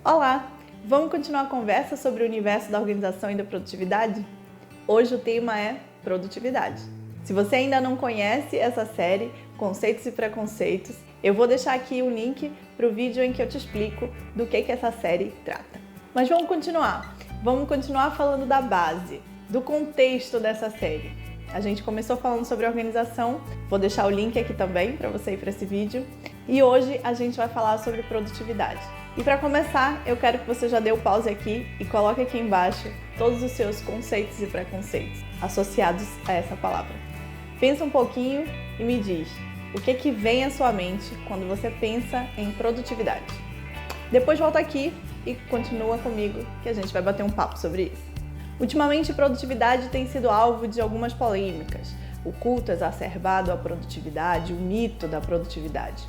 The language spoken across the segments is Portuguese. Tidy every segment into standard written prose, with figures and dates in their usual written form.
Olá! Vamos continuar a conversa sobre o universo da organização e da produtividade? Hoje o tema é produtividade. Se você ainda não conhece essa série, Conceitos e Preconceitos, eu vou deixar aqui o link para o vídeo em que eu te explico do que essa série trata. Mas vamos continuar. Vamos continuar falando da base, do contexto dessa série. A gente começou falando sobre organização, vou deixar o link aqui também para você ir para esse vídeo. E hoje a gente vai falar sobre produtividade. E para começar, eu quero que você já dê o pause aqui e coloque aqui embaixo todos os seus conceitos e preconceitos associados a essa palavra. Pensa um pouquinho e me diz, o que vem à sua mente quando você pensa em produtividade? Depois volta aqui e continua comigo que a gente vai bater um papo sobre isso. Ultimamente, produtividade tem sido alvo de algumas polêmicas. O culto exacerbado à produtividade, o mito da produtividade.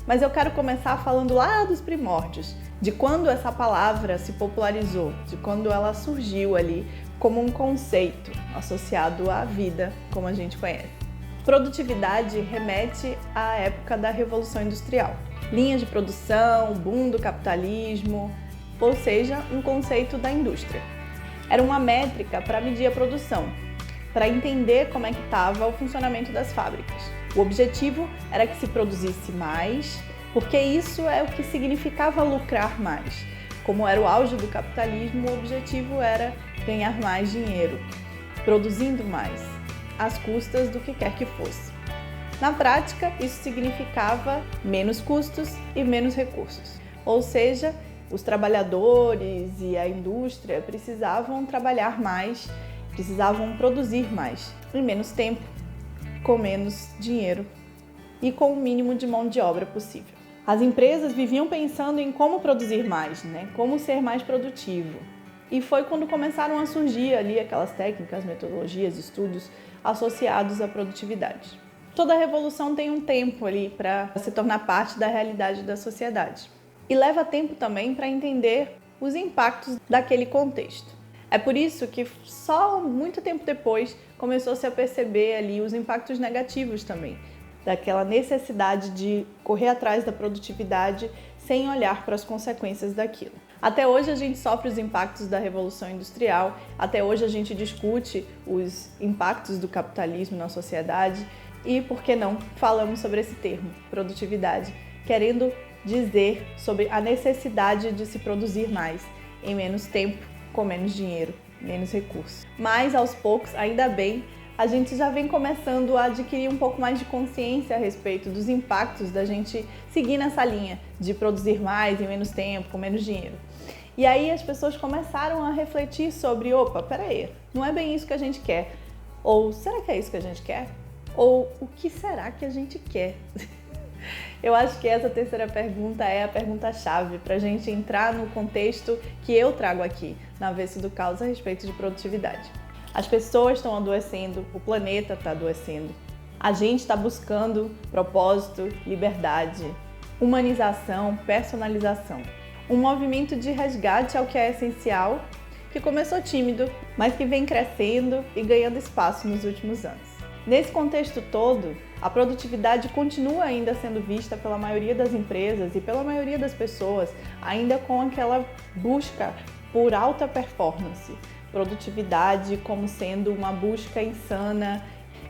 Mas eu quero começar falando lá dos primórdios, de quando essa palavra se popularizou, de quando ela surgiu ali como um conceito associado à vida, como a gente conhece. Produtividade remete à época da Revolução Industrial. Linhas de produção, boom do capitalismo, ou seja, um conceito da indústria. Era uma métrica para medir a produção, para entender como é que estava o funcionamento das fábricas. O objetivo era que se produzisse mais, porque isso é o que significava lucrar mais. Como era o auge do capitalismo, o objetivo era ganhar mais dinheiro, produzindo mais, às custas do que quer que fosse. Na prática, isso significava menos custos e menos recursos. Ou seja, os trabalhadores e a indústria precisavam trabalhar mais, precisavam produzir mais, em menos tempo, com menos dinheiro e com o mínimo de mão de obra possível. As empresas viviam pensando em como produzir mais, como ser mais produtivo. E foi quando começaram a surgir ali aquelas técnicas, metodologias, estudos associados à produtividade. Toda revolução tem um tempo ali para se tornar parte da realidade da sociedade. E leva tempo também para entender os impactos daquele contexto. É por isso que só muito tempo depois começou-se a perceber ali os impactos negativos também, daquela necessidade de correr atrás da produtividade sem olhar para as consequências daquilo. Até hoje a gente sofre os impactos da Revolução Industrial, até hoje a gente discute os impactos do capitalismo na sociedade e, por que não, falamos sobre esse termo, produtividade, querendo dizer sobre a necessidade de se produzir mais em menos tempo, com menos dinheiro, menos recursos. Mas aos poucos, ainda bem, a gente já vem começando a adquirir um pouco mais de consciência a respeito dos impactos da gente seguir nessa linha de produzir mais em menos tempo, com menos dinheiro. E aí as pessoas começaram a refletir sobre, peraí, não é bem isso que a gente quer. Ou será que é isso que a gente quer? Ou o que será que a gente quer? Eu acho que essa terceira pergunta é a pergunta-chave para a gente entrar no contexto que eu trago aqui, na Avesso do Caos, a respeito de produtividade. As pessoas estão adoecendo, o planeta está adoecendo, a gente está buscando propósito, liberdade, humanização, personalização. Um movimento de resgate ao que é essencial, que começou tímido, mas que vem crescendo e ganhando espaço nos últimos anos. Nesse contexto todo, a produtividade continua ainda sendo vista pela maioria das empresas e pela maioria das pessoas, ainda com aquela busca por alta performance. Produtividade como sendo uma busca insana,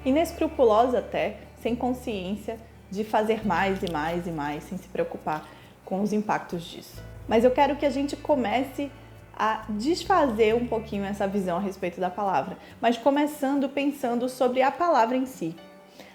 inescrupulosa até, sem consciência de fazer mais e mais e mais, sem se preocupar com os impactos disso. Mas eu quero que a gente comece a desfazer um pouquinho essa visão a respeito da palavra, mas começando pensando sobre a palavra em si.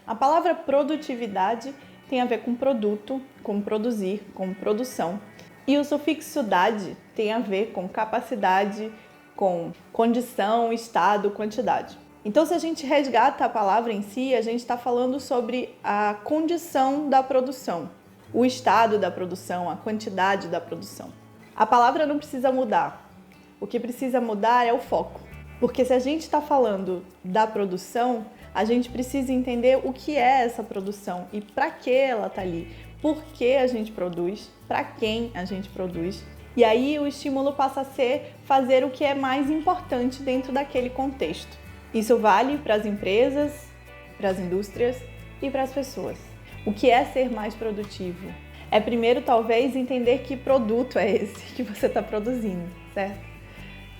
A palavra produtividade tem a ver com produto, com produzir, com produção. E o sufixo "dade" tem a ver com capacidade, com condição, estado, quantidade. Então, se a gente resgata a palavra em si, a gente está falando sobre a condição da produção, o estado da produção, a quantidade da produção. A palavra não precisa mudar. O que precisa mudar é o foco. Porque se a gente está falando da produção, a gente precisa entender o que é essa produção e para que ela está ali. Por que a gente produz, para quem a gente produz. E aí o estímulo passa a ser fazer o que é mais importante dentro daquele contexto. Isso vale para as empresas, para as indústrias e para as pessoas. O que é ser mais produtivo? É primeiro, talvez, entender que produto é esse que você está produzindo, certo?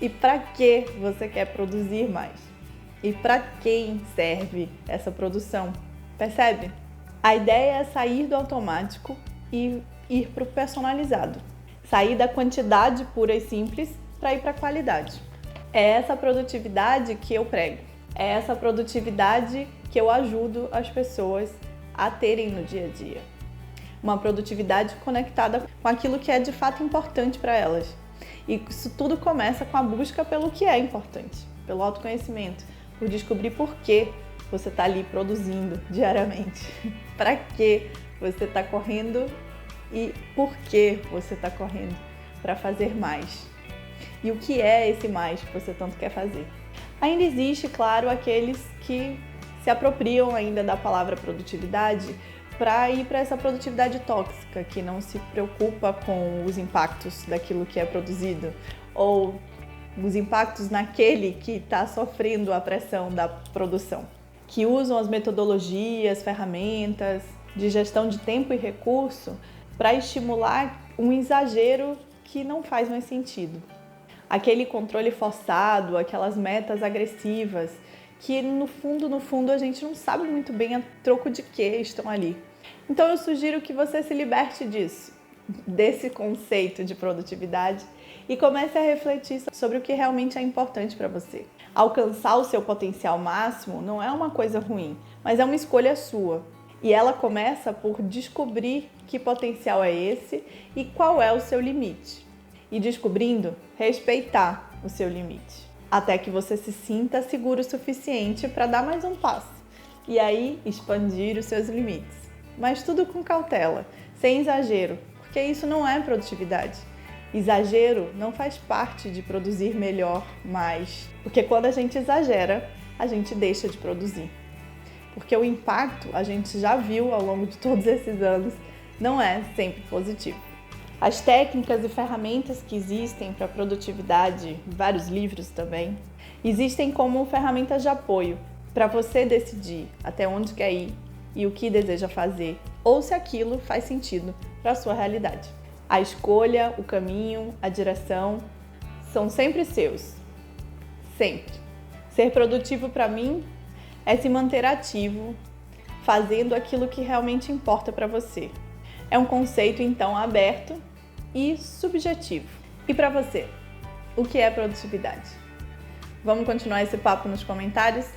E para que você quer produzir mais? E para quem serve essa produção? Percebe? A ideia é sair do automático e ir para o personalizado. Sair da quantidade pura e simples para ir para a qualidade. É essa produtividade que eu prego. É essa produtividade que eu ajudo as pessoas a terem no dia a dia. Uma produtividade conectada com aquilo que é de fato importante para elas. E isso tudo começa com a busca pelo que é importante, pelo autoconhecimento, por descobrir por que você está ali produzindo diariamente, para que você está correndo e por que você está correndo para fazer mais. E o que é esse mais que você tanto quer fazer? Ainda existe, claro, aqueles que se apropriam ainda da palavra produtividade para ir para essa produtividade tóxica, que não se preocupa com os impactos daquilo que é produzido ou os impactos naquele que está sofrendo a pressão da produção, que usam as metodologias, ferramentas de gestão de tempo e recurso para estimular um exagero que não faz mais sentido. Aquele controle forçado, aquelas metas agressivas, que no fundo a gente não sabe muito bem a troco de que estão ali. Então eu sugiro que você se liberte disso, desse conceito de produtividade e comece a refletir sobre o que realmente é importante para você. Alcançar o seu potencial máximo não é uma coisa ruim, mas é uma escolha sua. E ela começa por descobrir que potencial é esse e qual é o seu limite. E descobrindo, respeitar o seu limite, até que você se sinta seguro o suficiente para dar mais um passo e aí expandir os seus limites. Mas tudo com cautela, sem exagero, porque isso não é produtividade. Exagero não faz parte de produzir melhor, mais, porque quando a gente exagera, a gente deixa de produzir. Porque o impacto, a gente já viu ao longo de todos esses anos, não é sempre positivo. As técnicas e ferramentas que existem para produtividade, vários livros também, existem como ferramentas de apoio para você decidir até onde quer ir e o que deseja fazer, ou se aquilo faz sentido para a sua realidade. A escolha, o caminho, a direção são sempre seus. Sempre. Ser produtivo para mim é se manter ativo, fazendo aquilo que realmente importa para você. É um conceito, então, aberto e subjetivo. E para você, o que é produtividade? Vamos continuar esse papo nos comentários?